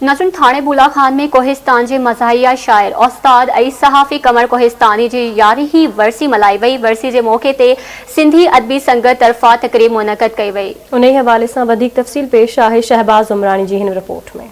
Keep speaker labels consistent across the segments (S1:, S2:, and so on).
S1: नज़र थाने बुला खान में कोहिस्तान के मज़ाहिया शायर उस्ताद ऐं सहाफ़ी कमर कोहिस्तानी की 11वीं वरसी मल्हाई वई। वरसी के मौके ते सिंधी अदबी संगत तरफ़ा तक़रीब मुनक़द कई वई। उन हवाले से वधीक तफ़सील पेश आहे शहबाज उमरानी की हिन रिपोर्ट में।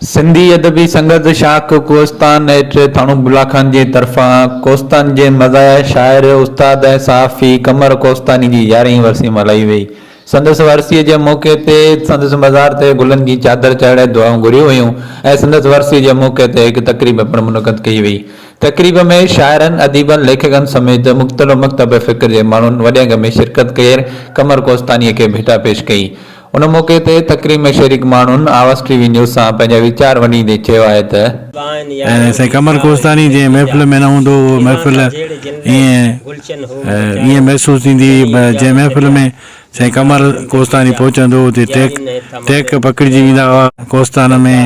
S2: सिंधी अदबी संगत शाख कोस्तान हेठ थाणो बुला खान की तरफा कोस्तान के मज़ाहिया शायर उस्ताद ऐं सहाफ़ी कमर कोस्तानी की 11वीं वरसी मल्हाई वई। संदस वरसी के मौके ते संदस मज़ार ते गुलन की चादर चढ़े दुआऊं घुरियूं हुयूं ऐं संदस वरसी के मौके ते एक तकरीब पिणु मुनक़द कई वई। तकरीब में शायरन अदीबन लेखकन समेत मुख़्तलिफ़ मकतब फ़िक्र के माण्हुनि वॾे अंग में शिरकत कई कमर कोस्तानी के भेटा पेश कई। उन मौके ते तकरीब में शरीक माण्हुनि आवाज़ टीवी न्यूज़ सां पंहिंजा वीचार वंडींदे चयो आहे त
S3: साईं कमर कोस्तानी जे महफ़िल में न हूंदो महफ़िल ईअं महसूस थींदी जंहिं महफ़िल में साईं कमर कोस्तानी पहुचंदो हुते टेक पकड़िजी वेंदा हुआ। कोस्तान में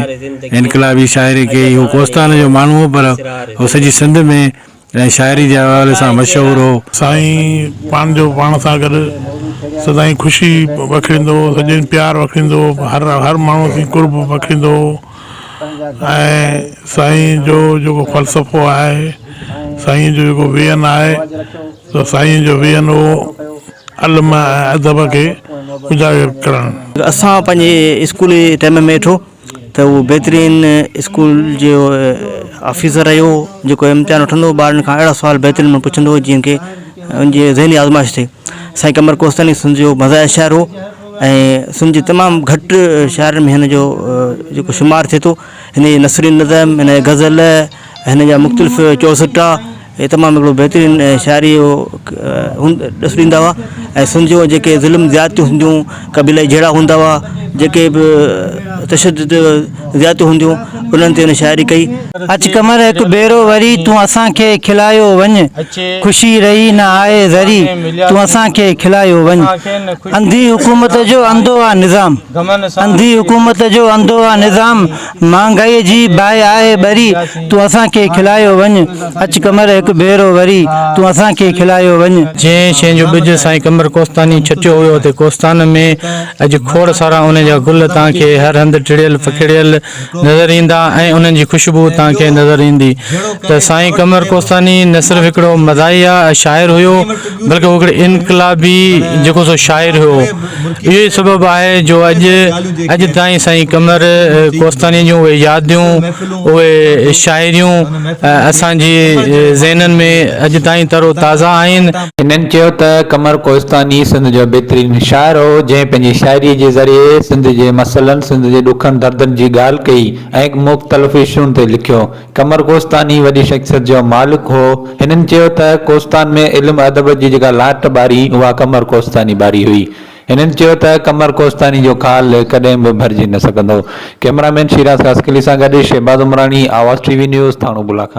S3: इनकलाबी शाइरी कई। हू कोस्तान जो माण्हू हो पर हू सॼी सिंध में शाइरी जे हवाले सां मशहूरु हो।
S4: साईं पाण सां गॾु सदाईं ख़ुशी वखरींदो, सॼनि प्यार वखरींदो, हर माण्हू जी कुर्ब वखरींदो। ऐं साईं जो जेको फ़लसफ़ो आहे, साईं जो जेको वेयन आहे, त साईं जो वेयन हो अलम ऐं अदब के उजागर करणु।
S5: असां पंहिंजे स्कूली टाइम में ॾिठो त उहो बहितरीन स्कूल जो ऑफिसर रहियो जेको इम्तिहान वठंदो ॿारनि खां अहिड़ा सुवाल बहितरीन में पुछंदो हो जीअं की उनजी ज़हनी आज़माइश थिए। साईं कमर कोस्तानी सिंध जो मज़ाहिया शाइर हो ऐं सिंध जी तमामु घटि शाइरनि में हिन जो जेको शुमार थिए थो। हिन जी नसरी नज़म, हिन जी गज़ल, हिन जा मुख़्तलिफ़ चौसठा ये तमामु हिकिड़ो बहितरीन शाइरी ॾिसु ॾींदा हुआ। ऐं सिंध जो जेके ज़ुल्म ज़्यादतियूं हूंदियूं कबीलाई जहिड़ा हूंदा हुआ, जेके बि तशद्दुद ज़्यादतियूं हूंदियूं उन्हनि ते हिन शाइरी कई।
S6: अच कमर हिकु भेरो वरी तूं असांखे खिलायो वञ, ख़ुशी रही न आहे ज़री तूं असांखे खिलायो वञ। अंधी हुकूमत जो अंधो आहे निज़ाम, अंधी हुकूमत जो अंधो आहे निज़ाम, महांगाई जी बाहि आहे ॿरी तूं असांखे खिलायो वञ। अच कमर हिकु भेरो वरी तूं असांखे खिलायो वञ।
S3: जंहिं शइ जो ॿिज साईं कमर कोस्तानी छटियो हुयो हुते कोस्तान में अॼु खोड़ सारा उन जा गुल तव्हांखे हर हंधि टिड़ियल फकिड़ियल नज़र ईंदा ऐं उन्हनि जी ख़ुशबू तव्हांखे नज़र ईंदी। त साईं कमर कोस्तानी न सिर्फ़ु हिकिड़ो मज़ाहिया शाइर हुयो बल्कि उहो हिकिड़ो इनकलाबी जेको सो शाइर हुयो। इहो ई सबबु आहे जो अॼु ताईं साईं कमर कोस्तानी जूं उहे यादियूं उहे शाइरियूं असांजी ज़हननि में अॼु ताईं तरो ताज़ा आहिनि।
S2: हिननि चयो त कमर कोस्तानी सिंध जो बहितरीन शाइर हो जंहिं पंहिंजी शाइरी जे ज़रिए सिंध जे मसइलनि सिंध जे ॾुखनि दर्दनि जी ॻाल्हि कई ऐं मुख़्तलिफ़ इशुनि ते लिखियो। कमर कोस्तानी वॾी शख़्सियत जो मालिक हो। हिननि चयो त कोस्तान में इल्म अदब जी जेका लाट ॿारी उहा कमर कोस्तानी ॿारी हुई। हिननि चयो त कमर कोस्तानी जो खाल कॾहिं बि भरिजी न सघंदो। कैमरामैन शिराज कास्कली सां गॾु शहबाज उमरानी, आवाज़ टीवी न्यूज़, थाणो बुला खान।